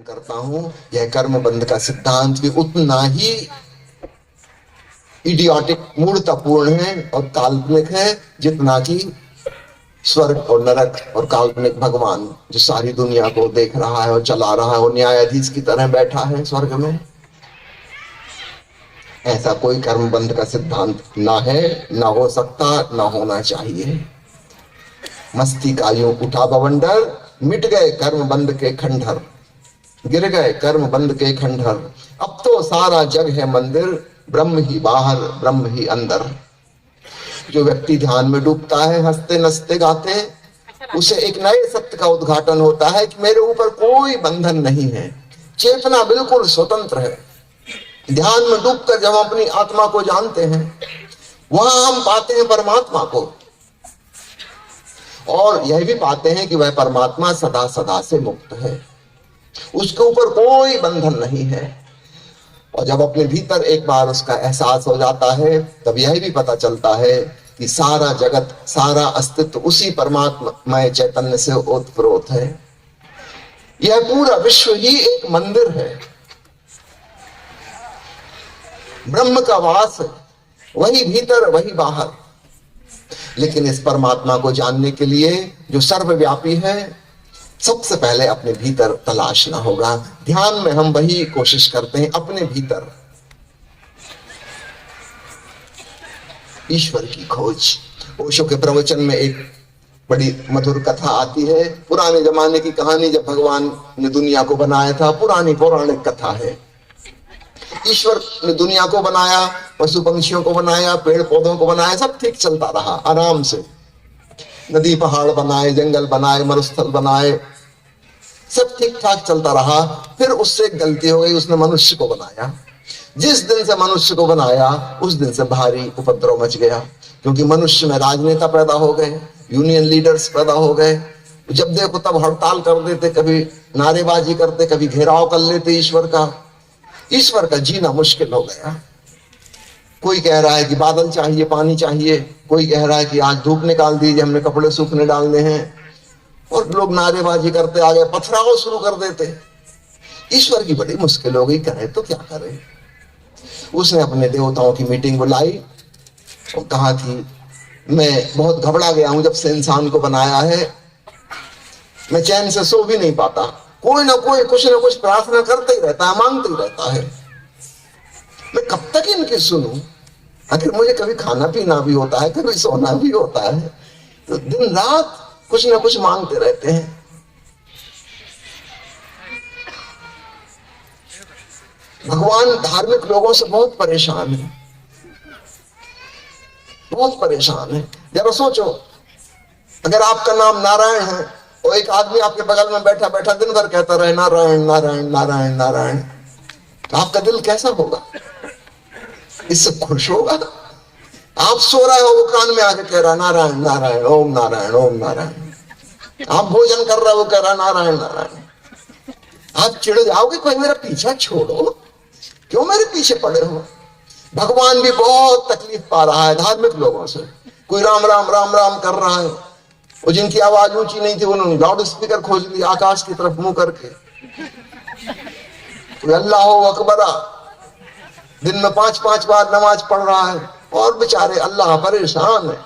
करता हूं, यह कर्म बंध का सिद्धांत भी उतना ही इडियोटिक, मूर्खतापूर्ण है और काल्पनिक है जितना कि स्वर्ग और नरक और काल्पनिक भगवान जो सारी दुनिया को देख रहा है और चला रहा है और न्यायाधीश की तरह बैठा है स्वर्ग में। ऐसा कोई कर्म बंध का सिद्धांत ना है, ना हो सकता, ना होना चाहिए। मस्ती का यूं उठा बवंडर, मिट गए कर्म बंध के खंडहर, गिर गए कर्म बंध के खंडहर। अब तो सारा जग है मंदिर, ब्रह्म ही बाहर ब्रह्म ही अंदर। जो व्यक्ति ध्यान में डूबता है, हंसते नचते गाते, उसे एक नए सत्य का उद्घाटन होता है कि मेरे ऊपर कोई बंधन नहीं है, चेतना बिल्कुल स्वतंत्र है। ध्यान में डूबकर जब हम अपनी आत्मा को जानते हैं, वहां हम पाते हैं परमात्मा को, और यह भी पाते हैं कि वह परमात्मा सदा सदा से मुक्त है, उसके ऊपर कोई बंधन नहीं है। और जब अपने भीतर एक बार उसका एहसास हो जाता है, तब यह भी पता चलता है कि सारा जगत, सारा अस्तित्व उसी परमात्मय चैतन्य से ओतप्रोत है। यह पूरा विश्व ही एक मंदिर है, ब्रह्म का वास है, वही भीतर वही बाहर। लेकिन इस परमात्मा को जानने के लिए जो सर्वव्यापी है, सबसे पहले अपने भीतर तलाशना होगा। ध्यान में हम वही कोशिश करते हैं, अपने भीतर ईश्वर की खोज। ओशो के प्रवचन में एक बड़ी मधुर कथा आती है, पुराने जमाने की कहानी, जब भगवान ने दुनिया को बनाया था। पुरानी पौराणिक कथा है। ईश्वर ने दुनिया को बनाया, पशु पंछियों को बनाया, पेड़ पौधों को बनाया, सब ठीक चलता रहा आराम से। नदी पहाड़ बनाए, जंगल बनाए, मरुस्थल बनाए, सब ठीक ठाक चलता रहा। फिर उससे एक गलती हो गई, उसने मनुष्य को बनाया। जिस दिन से मनुष्य को बनाया, उस दिन से भारी उपद्रव मच गया, क्योंकि मनुष्य में राजनेता पैदा हो गए, यूनियन लीडर्स पैदा हो गए। जब देखो तब हड़ताल कर देते, कभी नारेबाजी करते, कभी घेराव कर लेते ईश्वर का। ईश्वर का जीना मुश्किल हो गया। कोई कह रहा है कि बादल चाहिए, पानी चाहिए, कोई कह रहा है कि आज धूप निकाल दीजिए, हमने कपड़े सूखने डालने हैं, और लोग नारेबाजी करते आगे पथराव शुरू कर देते। ईश्वर की बड़ी मुश्किल हो गई, करे तो क्या करे। उसने अपने देवताओं की मीटिंग बुलाई और कहा कि मैं बहुत घबरा गया हूं, जब से इंसान को बनाया है मैं चैन से सो भी नहीं पाता। कोई ना कोई कुछ ना कुछ प्रार्थना करते ही रहता है, मांगते ही रहता है। मैं कब तक इनकी सुनूं? आखिर मुझे कभी खाना पीना भी होता है, कभी सोना भी होता है, तो दिन रात कुछ ना कुछ मांगते रहते हैं। भगवान धार्मिक लोगों से बहुत परेशान है, बहुत परेशान है। जरा सोचो, अगर आपका नाम नारायण है और एक आदमी आपके बगल में बैठा बैठा दिन भर कहता रहे नारायण नारायण नारायण नारायण, तो आपका दिल कैसा होगा? इससे खुश होगा? आप सो रहे हो, वो कान में आके कह रहा नारायण नारायण ओम नारायण ओम नारायण। आप भोजन कर रहे हो, कह रहा नारायण नारायण। आप चिढ़ जाओगे, कोई मेरा पीछा छोड़ो, क्यों मेरे पीछे पड़े हो? भगवान भी बहुत तकलीफ पा रहा है धार्मिक लोगों से। कोई राम राम राम राम कर रहा है, और जिनकी आवाज ऊंची नहीं थी उन्होंने लाउड स्पीकर खोज लिया आकाश की तरफ मुंह करके। कोई अल्लाह अकबरा दिन में 5-5 बार नमाज पढ़ रहा है, और बेचारे अल्लाह परेशान है,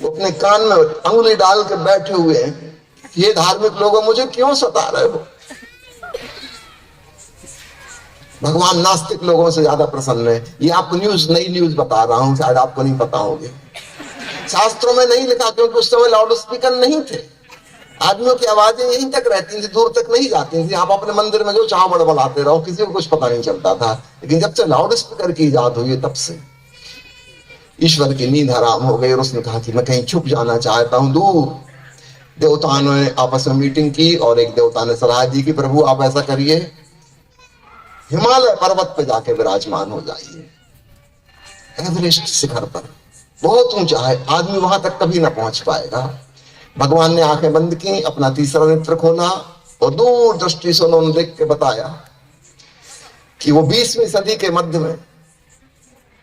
वो अपने कान में अंगुली डाल के बैठे हुए हैं। ये धार्मिक लोगों, मुझे क्यों सता रहे हो? भगवान नास्तिक लोगों से ज्यादा प्रसन्न है। ये आपको नई न्यूज बता रहा हूं, शायद आपको नहीं पता होगी। शास्त्रों में नहीं लिखा, क्योंकि उस समय लाउड स्पीकर नहीं थे। आदमियों की आवाजें यहीं तक रहती थी, दूर तक नहीं जाती थी। आप अपने मंदिर में जो चाहो बड़बड़ाते रहो, किसी को कुछ पता नहीं चलता था। लेकिन जब से लाउड स्पीकर की इजाद हुई, तब से ईश्वर की नींद हराम हो गई, और उसने कहा कि मैं कहीं छुप जाना चाहता हूं दूर। देवताओं ने आपस में मीटिंग की, और एक देवता ने सलाह दी कि प्रभु आप ऐसा करिए, हिमालय पर्वत पे जाके विराजमान हो जाइए। एवरेस्ट शिखर पर, बहुत ऊंचा है, आदमी वहां तक कभी ना पहुंच पाएगा। भगवान ने आंखें बंद की, अपना तीसरा नेत्र खोला, और दूर दृष्टि से उन्होंने देख के बताया कि वो 20वीं सदी के मध्य में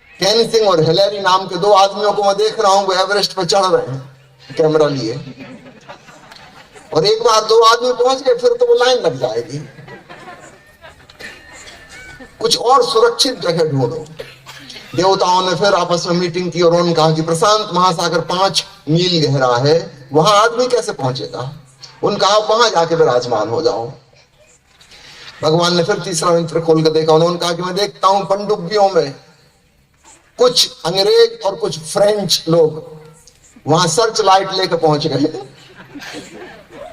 केन सिंह और हिलेरी नाम के 2 आदमियों को मैं देख रहा हूं, वो एवरेस्ट पर चढ़ रहे हैं कैमरा लिए। और एक बार 2 आदमी पहुंच गए, फिर तो वो लाइन लग जाएगी। कुछ और सुरक्षित जगह ढूंढो। देवताओं ने फिर आपस में मीटिंग की और उन्होंने कहा कि प्रशांत महासागर 5 मील गहरा है, वहां आदमी कैसे पहुंचेगा। उनका आप वहां जाके विराजमान हो जाओ। भगवान ने फिर तीसरा नेत्र खोल कर देखा। उन्होंने कहा कि मैं देखता हूं पनडुब्बियों में कुछ अंग्रेज और कुछ फ्रेंच लोग वहां सर्च लाइट लेकर पहुंच गए,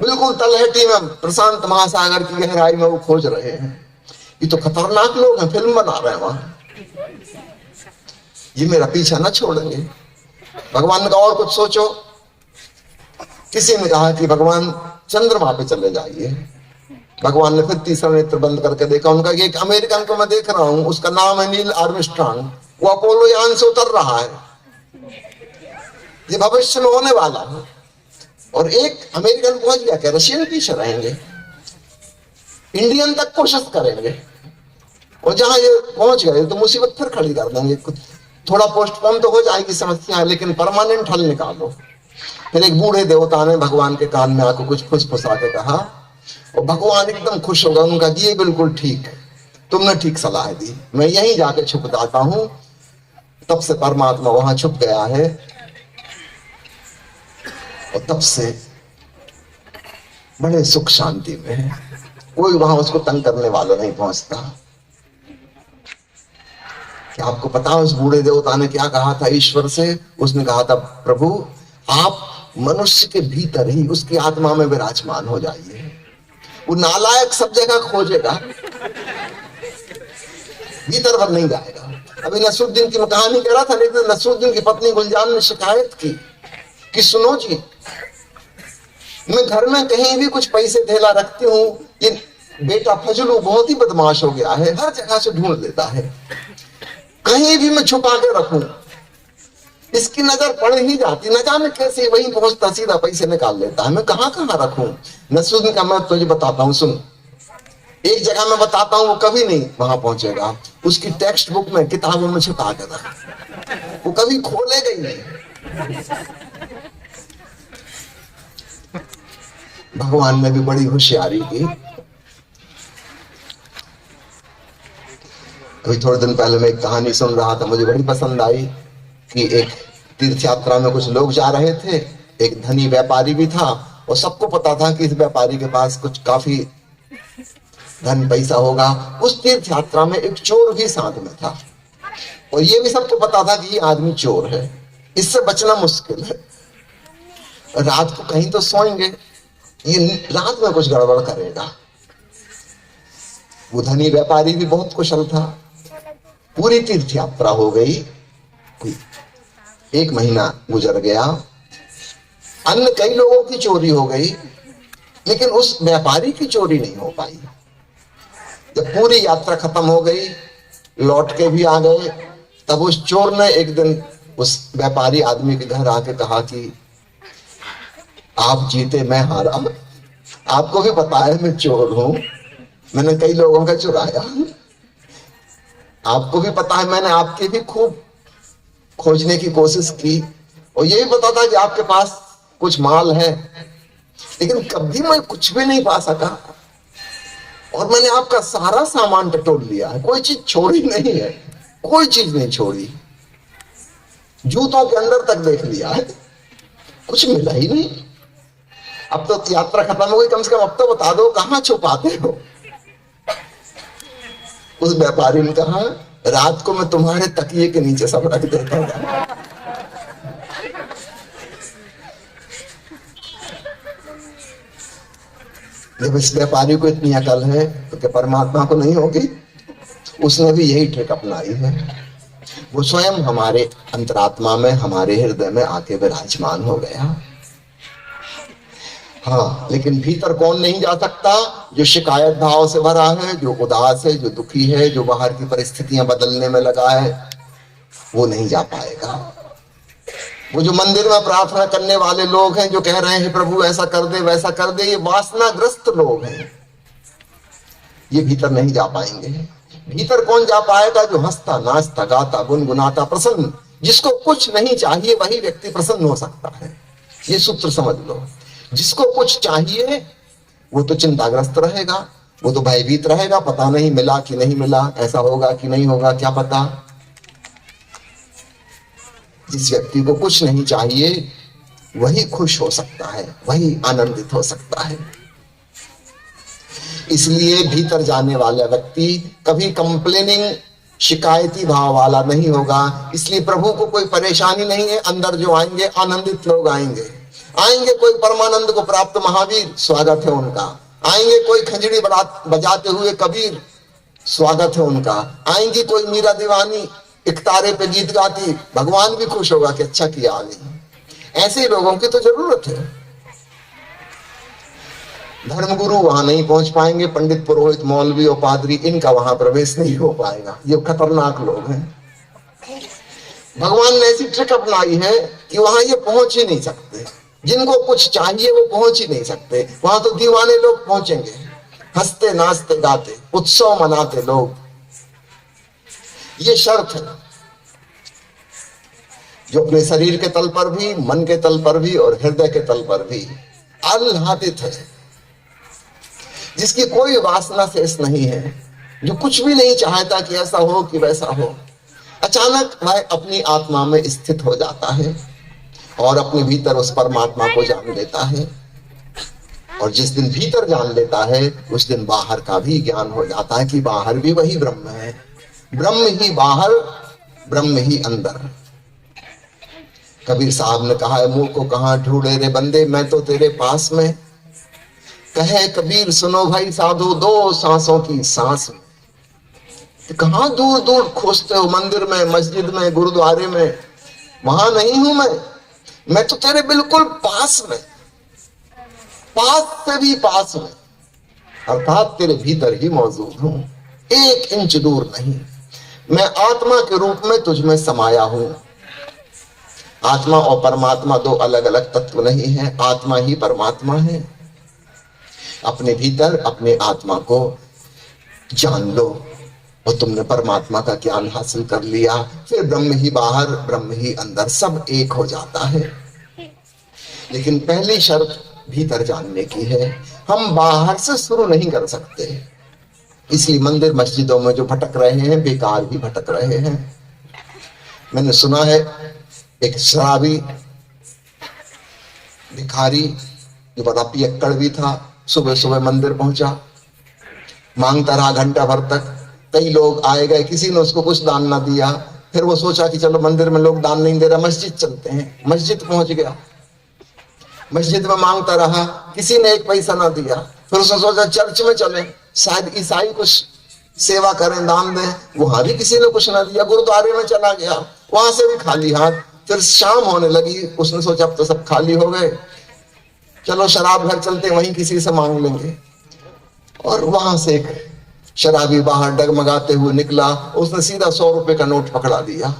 बिल्कुल तलहटी में प्रशांत महासागर की गहराई में वो खोज रहे हैं। ये तो खतरनाक लोग हैं, फिल्म बना रहे हैं वहां, ये मेरा पीछा न छोड़ेंगे। भगवान ने कहा और कुछ सोचो। किसी ने कहा कि भगवान चंद्रमा पे चले जाइए। भगवान ने फिर तीसरा नेत्र बंद करके देखा। उनका एक अमेरिकन को मैं देख रहा हूं, उसका नाम है नील आर्मस्ट्रांग, वो अपोलो यान से उतर रहा है, ये भविष्य में होने वाला है। और एक अमेरिकन पहुंच गया, क्या रशियन पीछे रहेंगे, इंडियन तक कोशिश करेंगे, और जहां ये पहुंच गए तो मुसीबत फिर खड़ी कर देंगे। थोड़ा पोस्टपोन तो हो जाएगी समस्या, लेकिन परमानेंट हल निकालो। फिर एक बूढ़े देवता ने भगवान के कान में आकर कुछ फुसफुसा के कहा, और भगवान एकदम खुश हो गए। उनका ये बिल्कुल ठीक, तुमने ठीक सलाह दी, मैं यहीं जाके छुप जाता हूं। तब से परमात्मा वहां छुप गया है, और तब से बड़े सुख शांति में है। कोई वहां उसको तंग करने वाला नहीं पहुंचता। क्या आपको पता है उस बूढ़े देवता ने क्या कहा था ईश्वर से? उसने कहा था, प्रभु आप मनुष्य के भीतर ही उसकी आत्मा में विराजमान हो जाइए। वो नालायक सब जगह खोजेगा, भीतर भर नहीं जाएगा। अभी नसरुद्दीन की मैं कहानी कह रहा था, लेकिन नसरुद्दीन की पत्नी गुलजान ने शिकायत की कि सुनो जी, मैं घर में कहीं भी कुछ पैसे थैला रखती हूँ, ये बेटा फजलू बहुत ही बदमाश हो गया है, हर जगह से ढूंढ लेता है। कहीं भी मैं छुपा के रखूं, इसकी नजर पड़ ही जाती, न जाने कैसे वहीं पहुंचता, सीधा पैसे निकाल लेता है। मैं कहां कहां रखूं? नसरुद्दीन का मैं तुझे बताता हूं, सुन। एक जगह मैं बताता हूं, वो कभी नहीं वहां पहुंचेगा। उसकी टेक्स्ट बुक में, किताबों में छुपा के रख, वो कभी खोलेगा ही नहीं। भगवान ने भी बड़ी होशियारी की। अभी थोड़े दिन पहले मैं एक कहानी सुन रहा था, मुझे बड़ी पसंद आई कि एक तीर्थ यात्रा में कुछ लोग जा रहे थे, एक धनी व्यापारी भी था, और सबको पता था कि इस व्यापारी के पास कुछ काफी धन पैसा होगा। उस तीर्थ यात्रा में एक चोर भी साथ में था, और ये भी सबको पता था कि ये आदमी चोर है, इससे बचना मुश्किल है। रात को कहीं तो सोएंगे, ये रात में कुछ गड़बड़ करेगा। वो धनी व्यापारी भी बहुत कुशल था। पूरी तीर्थ यात्रा हो गई, 1 महीना गुजर गया, अन्य कई लोगों की चोरी हो गई, लेकिन उस व्यापारी की चोरी नहीं हो पाई। जब पूरी यात्रा खत्म हो गई, लौट के भी आ गए, तब उस चोर ने एक दिन उस व्यापारी आदमी के घर आके कहा कि आप जीते, मैं हारा। आपको भी पता है मैं चोर हूं, मैंने कई लोगों का चुराया। आपको भी पता है मैंने आपकी भी खूब खोजने की कोशिश की, और ये भी पता था कि आपके पास कुछ माल है, लेकिन कभी मैं कुछ भी नहीं पा सका। और मैंने आपका सारा सामान टटोल लिया है, कोई चीज छोड़ी नहीं है, कोई चीज नहीं छोड़ी। जूतों के अंदर तक देख लिया है, कुछ मिला ही नहीं। अब तो यात्रा खत्म हो गई, कम से कम अब तो बता दो कहां छुपाते हो। उस व्यापारी ने कहा, रात को मैं तुम्हारे तकिए के नीचे सब रख देता था। जब इस व्यापारी को इतनी अकल है तो क्या परमात्मा को नहीं होगी? उसने भी यही ट्रिक अपनाई है। वो स्वयं हमारे अंतरात्मा में, हमारे हृदय में आके विराजमान हो गया। हाँ, लेकिन भीतर कौन नहीं जा सकता? जो शिकायत भाव से भरा है, जो उदास है, जो दुखी है, जो बाहर की परिस्थितियां बदलने में लगा है, वो नहीं जा पाएगा। वो जो मंदिर में प्रार्थना करने वाले लोग हैं, जो कह रहे हैं प्रभु ऐसा कर दे वैसा कर दे, ये वासनाग्रस्त लोग हैं, ये भीतर नहीं जा पाएंगे। भीतर कौन जा पाएगा? जो हंसता, नाचता, गाता, गुनगुनाता, प्रसन्न, जिसको कुछ नहीं चाहिए वही व्यक्ति प्रसन्न हो सकता है। ये सूत्र समझ लो। जिसको कुछ चाहिए वो तो चिंताग्रस्त रहेगा, वो तो भयभीत रहेगा, पता नहीं मिला कि नहीं मिला, ऐसा होगा कि नहीं होगा, क्या पता। जिस व्यक्ति को कुछ नहीं चाहिए वही खुश हो सकता है, वही आनंदित हो सकता है। इसलिए भीतर जाने वाला व्यक्ति कभी कंप्लेनिंग, शिकायती भाव वाला नहीं होगा। इसलिए प्रभु को कोई परेशानी नहीं है, अंदर जो आएंगे आनंदित लोग आएंगे। आएंगे कोई परमानंद को प्राप्त महावीर, स्वागत है उनका। आएंगे कोई खंजड़ी बजाते हुए कबीर, स्वागत है उनका। आएंगी कोई मीरा दीवानी इकतारे पे गीत गाती, भगवान भी खुश होगा कि अच्छा किया आ गई। ऐसे लोगों की तो जरूरत है। धर्मगुरु वहां नहीं पहुंच पाएंगे, पंडित पुरोहित मौलवी और पादरी, इनका वहां प्रवेश नहीं हो पाएगा, ये खतरनाक लोग हैं। भगवान ने ऐसी ट्रिक अपनाई है कि वहां ये पहुंच ही नहीं सकते। जिनको कुछ चाहिए वो पहुंच ही नहीं सकते। वहां तो दीवाने लोग पहुंचेंगे, हंसते नाचते गाते उत्सव मनाते लोग। ये शर्त है जो अपने शरीर के तल पर भी, मन के तल पर भी और हृदय के तल पर भी आह्लादित है, जिसकी कोई वासना शेष नहीं है, जो कुछ भी नहीं चाहता कि ऐसा हो कि वैसा हो। अचानक वह अपनी आत्मा में स्थित हो जाता है और अपने भीतर उस परमात्मा को जान लेता है। और जिस दिन भीतर जान लेता है उस दिन बाहर का भी ज्ञान हो जाता है कि बाहर भी वही ब्रह्म है। ब्रह्म ही बाहर, ब्रह्म ही अंदर। कबीर साहब ने कहा है, मुंह को कहां ढूंढे रे बंदे, मैं तो तेरे पास में। कहे कबीर सुनो भाई साधु, दो सांसों की सांस में। तो कहां दूर दूर खोजते हो, मंदिर में, मस्जिद में, गुरुद्वारे में? वहां नहीं हूं मैं तो तेरे बिल्कुल पास में, पास से भी पास में, अर्थात तेरे भीतर ही मौजूद हूं, 1 इंच दूर नहीं। मैं आत्मा के रूप में तुझ में समाया हूं। आत्मा और परमात्मा दो अलग अलग तत्व नहीं है, आत्मा ही परमात्मा है। अपने भीतर अपने आत्मा को जान लो और तुमने परमात्मा का ज्ञान हासिल कर लिया। फिर ब्रह्म ही बाहर, ब्रह्म ही अंदर, सब एक हो जाता है। लेकिन पहली शर्त भीतर जानने की है। हम बाहर से शुरू नहीं कर सकते, इसलिए मंदिर मस्जिदों में जो भटक रहे हैं बेकार ही भटक रहे हैं। मैंने सुना है एक शराबी भिखारी जो बड़ा पियक्कड़ भी था, सुबह सुबह मंदिर पहुंचा, मांगता रहा घंटा भर तक। कई लोग आए गए, किसी ने उसको कुछ दान ना दिया। फिर वो सोचा कि चलो मंदिर में लोग दान नहीं दे रहा, मस्जिद चलते हैं। मस्जिद पहुंच गया, मस्जिद में मांगता रहा, किसी ने 1 पैसा ना दिया। फिर उसने सोचा चर्च में चले, शायद ईसाई कुछ सेवा करें, दान दें। वहां भी किसी ने कुछ ना दिया। गुरुद्वारे में चला गया, वहां से भी खाली हाथ। फिर शाम होने लगी, उसने सोचा अब तो सब खाली हो गए, चलो शराब घर चलते, वहीं किसी से मांग लेंगे। और वहां से एक शराबी बाहर डगमगाते हुए निकला, उसने सीधा 100 रुपए का नोट पकड़ा दिया।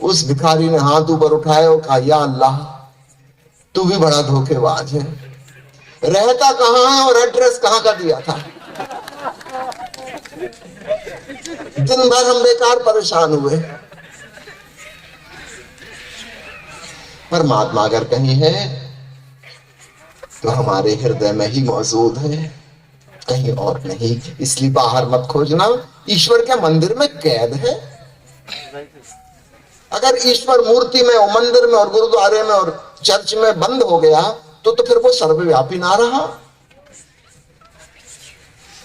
उस भिखारी ने हाथ ऊपर उठाया और कहा, या अल्लाह तू भी बड़ा धोखेबाज है, रहता कहां है और एड्रेस कहां का दिया था? दिन भर हम बेकार परेशान हुए। परमात्मा अगर कहीं है तो हमारे हृदय में ही मौजूद है, कहीं और नहीं। इसलिए बाहर मत खोजना। ईश्वर क्या मंदिर में कैद है? अगर ईश्वर मूर्ति में और मंदिर में और गुरुद्वारे में और चर्च में बंद हो गया तो फिर वो सर्वव्यापी ना रहा।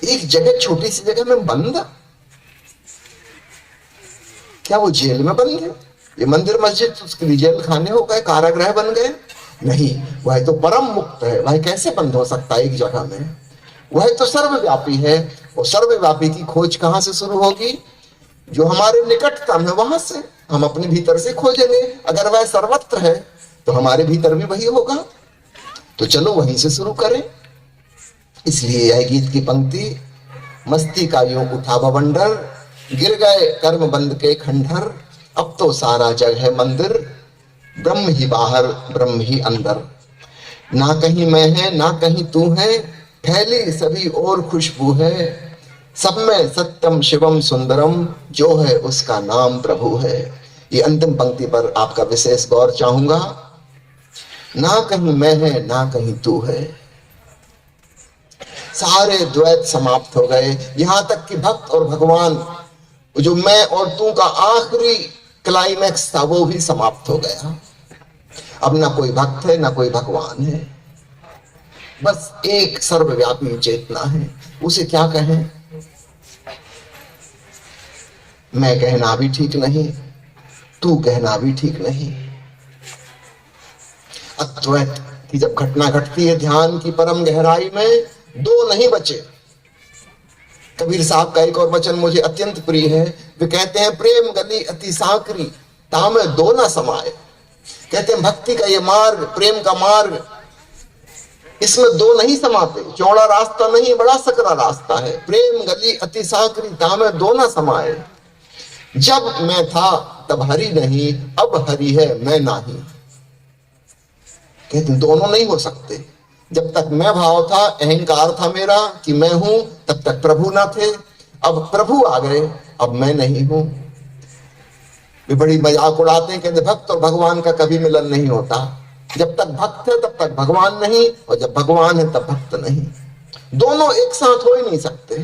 एक जगह, छोटी सी जगह में बंद, क्या वो जेल में बंद है? ये मंदिर मस्जिद उसके लिए जेल खाने हो गए, कारागृह बन गए? नहीं, वह तो परम मुक्त है। वह कैसे बंद हो सकता है एक जगह में? वह तो सर्वव्यापी है। और सर्वव्यापी की खोज कहां से शुरू होगी? जो हमारे निकटतम है वहां से। हम अपने भीतर से खोजेंगे। अगर वह सर्वत्र है तो हमारे भीतर भी वही होगा। तो चलो वहीं से शुरू करें। इसलिए यह गीत की पंक्ति, मस्ती का यूं उठा बवंडर, गिर गए कर्म बंद के खंडहर, अब तो सारा जग है मंदिर, ब्रह्म ही बाहर, ब्रह्म ही अंदर। ना कहीं मैं है ना कहीं तू है, फैली सभी और खुशबू है, सब में सत्यम शिवम सुंदरम, जो है उसका नाम प्रभु है। ये अंतिम पंक्ति पर आपका विशेष गौर चाहूंगा। ना कहीं मैं है ना कहीं तू है। सारे द्वैत समाप्त हो गए, यहां तक कि भक्त और भगवान, जो मैं और तू का आखिरी क्लाइमैक्स था, वो भी समाप्त हो गया। अब ना कोई भक्त है ना कोई भगवान है, बस एक सर्वव्यापी चेतना है। उसे क्या कहें? मैं कहना भी ठीक नहीं, तू कहना भी ठीक नहीं। अद्वैत की जब घटना घटती है ध्यान की परम गहराई में, दो नहीं बचे। कबीर साहब का एक और वचन मुझे अत्यंत प्रिय है। वे कहते हैं, प्रेम गली अति सांकरी तामे दो न समाये। कहते हैं भक्ति का ये मार्ग, प्रेम का मार्ग, इसमें दो नहीं समाते। चौड़ा रास्ता नहीं, बड़ा सकरा रास्ता है। प्रेम गली अति सांकरी तामे दो न समाये। जब मैं था तब हरि नहीं, अब हरि है मैं नाही। कहते दोनों नहीं हो सकते। जब तक मैं भाव था, अहंकार था मेरा कि मैं हूं, तब तक प्रभु ना थे। अब प्रभु आ गए, अब मैं नहीं हूं। वे बड़ी मजाक उड़ाते हैं, कहते भक्त और भगवान का कभी मिलन नहीं होता। जब तक भक्त है तब तक भगवान नहीं, और जब भगवान है तब भक्त नहीं। दोनों एक साथ हो ही नहीं सकते।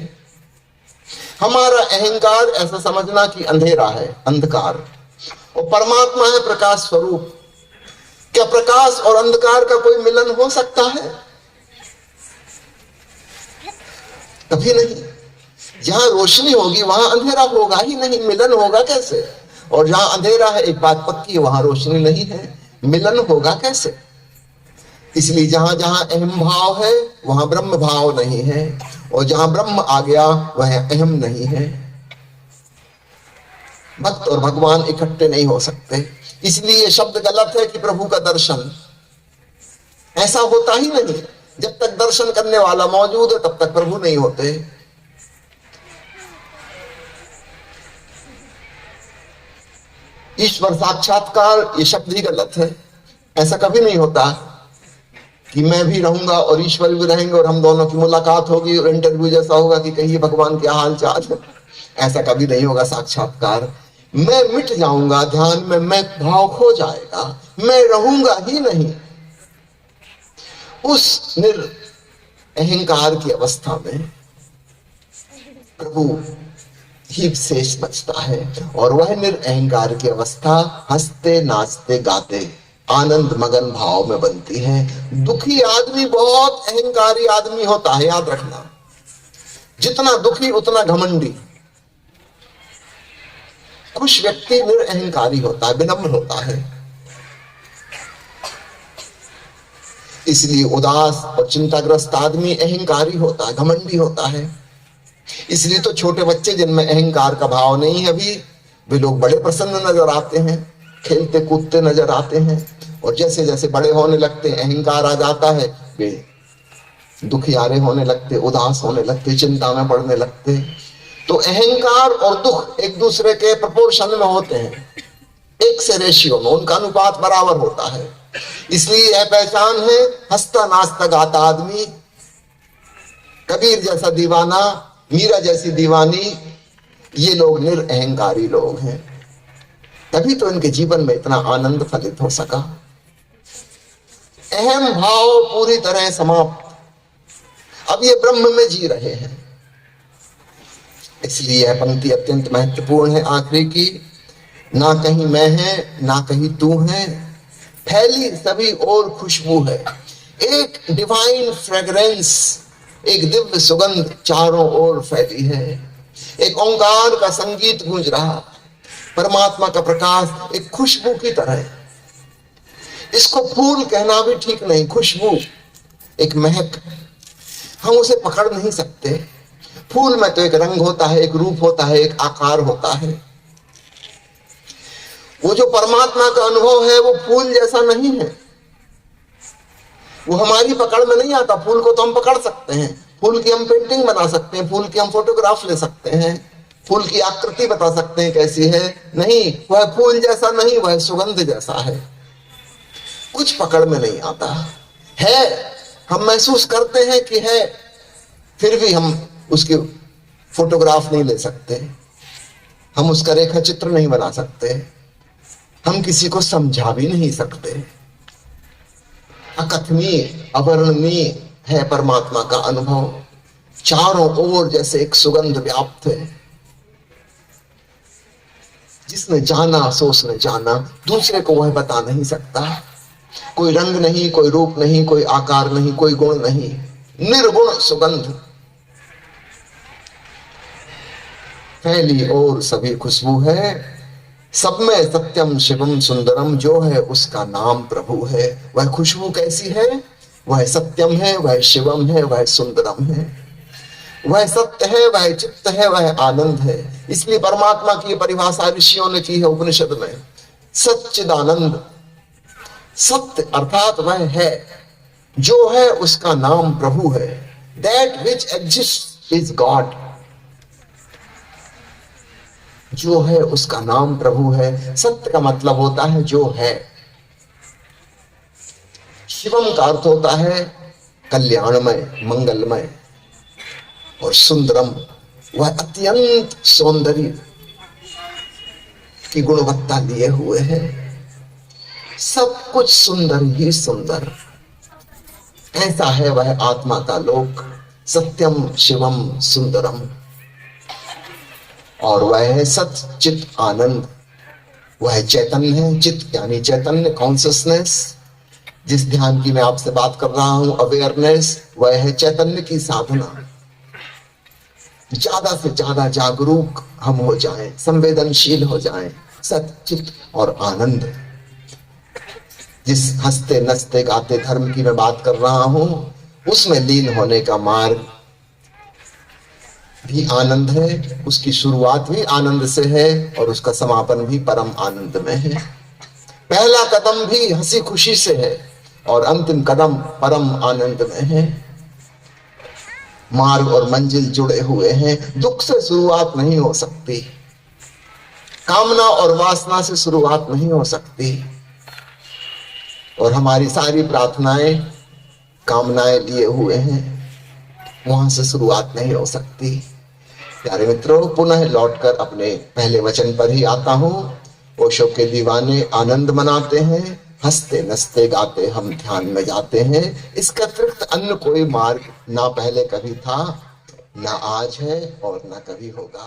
हमारा अहंकार ऐसा समझना कि अंधेरा है, अंधकार, और परमात्मा है प्रकाश स्वरूप। क्या प्रकाश और अंधकार का कोई मिलन हो सकता है? कभी नहीं। जहां रोशनी होगी वहां अंधेरा होगा ही नहीं, मिलन होगा कैसे? और जहां अंधेरा है, एक बात पक्की है, वहां रोशनी नहीं है, मिलन होगा कैसे? इसलिए जहां जहां अहम भाव है वहां ब्रह्म भाव नहीं है, और जहां ब्रह्म आ गया वह अहम नहीं है। भक्त और भगवान इकट्ठे नहीं हो सकते। इसलिए शब्द गलत है कि प्रभु का दर्शन, ऐसा होता ही नहीं। जब तक दर्शन करने वाला मौजूद है तब तक प्रभु नहीं होते। ईश्वर साक्षात्कार, ये शब्द ही गलत है। ऐसा कभी नहीं होता कि मैं भी रहूंगा और ईश्वर भी रहेंगे और हम दोनों की मुलाकात होगी और इंटरव्यू जैसा होगा कि कहिए भगवान क्या हाल चाल। ऐसा कभी नहीं होगा साक्षात्कार। मैं मिट जाऊंगा ध्यान में, मैं भाव खो जाएगा, मैं रहूंगा ही नहीं। उस अहंकार की अवस्था में प्रभु ही शेष बचता है, और वह अहंकार की अवस्था हंसते नाचते गाते आनंद मगन भाव में बनती है। दुखी आदमी बहुत अहंकारी आदमी होता है, याद रखना। जितना दुखी उतना घमंडी। खुश व्यक्ति निरअहंकारी होता है, विनम्र होता है। इसलिए उदास और चिंताग्रस्त आदमी अहंकारी होता है, घमंडी होता है। इसलिए तो छोटे बच्चे जिनमें अहंकार का भाव नहीं है अभी, वे लोग बड़े प्रसन्न नजर आते हैं, खेलते कूदते नजर आते हैं। और जैसे जैसे बड़े होने लगते हैं, अहंकार आ जाता है, वे दुखियारे होने लगते, उदास होने लगते, चिंता में पड़ने लगते। तो अहंकार और दुख एक दूसरे के प्रोपोर्शन में होते हैं, एक से रेशियो में, उनका अनुपात बराबर होता है। इसलिए यह पहचान है, हंसता नाचता गाता आदमी, कबीर जैसा दीवाना, मीरा जैसी दीवानी, ये लोग निरअहंकारी लोग हैं। तभी तो इनके जीवन में इतना आनंद फलित हो सका। अहम भाव पूरी तरह समाप्त। अब ये ब्रह्म में जी रहे हैं। इसलिए यह पंक्ति अत्यंत महत्वपूर्ण है आखिरी की। ना कहीं मैं है ना कहीं तू है, फैली सभी और खुशबू है। एक डिवाइन फ्रेग्रेंस, एक दिव्य सुगंध चारों ओर फैली है। एक ओंकार का संगीत गूंज रहा, परमात्मा का प्रकाश एक खुशबू की तरह। इसको फूल कहना भी ठीक नहीं, खुशबू, एक महक। हम उसे पकड़ नहीं सकते। फूल में तो एक रंग होता है, एक रूप होता है, एक आकार होता है। वो जो परमात्मा का अनुभव है वो फूल जैसा नहीं है, वो हमारी पकड़ में नहीं आता। फूल को तो हम पकड़ सकते हैं, फूल की हम पेंटिंग बना सकते हैं, फूल की हम फोटोग्राफ ले सकते हैं, फूल की आकृति बता सकते हैं कैसी है। नहीं, वह फूल जैसा नहीं, वह सुगंध जैसा है। कुछ पकड़ में नहीं आता है। हम महसूस करते हैं कि है, फिर भी हम उसकी फोटोग्राफ नहीं ले सकते, हम उसका रेखा चित्र नहीं बना सकते, हम किसी को समझा भी नहीं सकते। अकथनीय, अवर्णनीय है परमात्मा का अनुभव। चारों ओर जैसे एक सुगंध व्याप्त है। जिसने जाना सो उसने जाना, दूसरे को वह बता नहीं सकता। कोई रंग नहीं, कोई रूप नहीं, कोई आकार नहीं, कोई गुण नहीं, निर्गुण सुगंध फैली और सभी खुशबू है। सब में सत्यम शिवम सुंदरम, जो है उसका नाम प्रभु है। वह खुशबू कैसी है? वह सत्यम है, वह शिवम है, वह सुंदरम है, वह सत्य है, वह चित्त है, वह आनंद है। इसलिए परमात्मा की परिभाषा ऋषियों ने की है उपनिषद में, सच्चिदानंद। सत्य अर्थात वह है, जो है उसका नाम प्रभु है। That which exist is God, जो है उसका नाम प्रभु है। सत्य का मतलब होता है जो है। शिवम का अर्थ होता है कल्याणमय, मंगलमय, और सुंदरम वह अत्यंत सौंदर्य की गुणवत्ता लिए हुए है। सब कुछ सुंदर ही सुंदर, ऐसा है वह आत्मा का लोक। सत्यम शिवम सुंदरम, और वह है सत चित आनंद। वह चैतन्य है, चित यानी चैतन्य, कॉन्शियसनेस। जिस ध्यान की मैं आपसे बात कर रहा हूं, अवेयरनेस, वह है चैतन्य की साधना। ज्यादा से ज्यादा जागरूक हम हो जाएं, संवेदनशील हो जाएं, सचित और आनंद। जिस हंसते नचते गाते धर्म की मैं बात कर रहा हूं, उसमें लीन होने का मार्ग भी आनंद है। उसकी शुरुआत भी आनंद से है और उसका समापन भी परम आनंद में है। पहला कदम भी हंसी खुशी से है और अंतिम कदम परम आनंद में है। मार्ग और मंजिल जुड़े हुए हैं। दुख से शुरुआत नहीं हो सकती, कामना और वासना से शुरुआत नहीं हो सकती, और हमारी सारी प्रार्थनाएं कामनाएं लिए हुए हैं, वहां से शुरुआत नहीं हो सकती। प्यारे मित्रों, पुनः लौटकर अपने पहले वचन पर ही आता हूं। ओशो के दीवाने आनंद मनाते हैं, हंसते नचते गाते हम ध्यान में जाते हैं। इसका अतिरिक्त अन्य कोई मार्ग ना पहले कभी था, ना आज है और ना कभी होगा।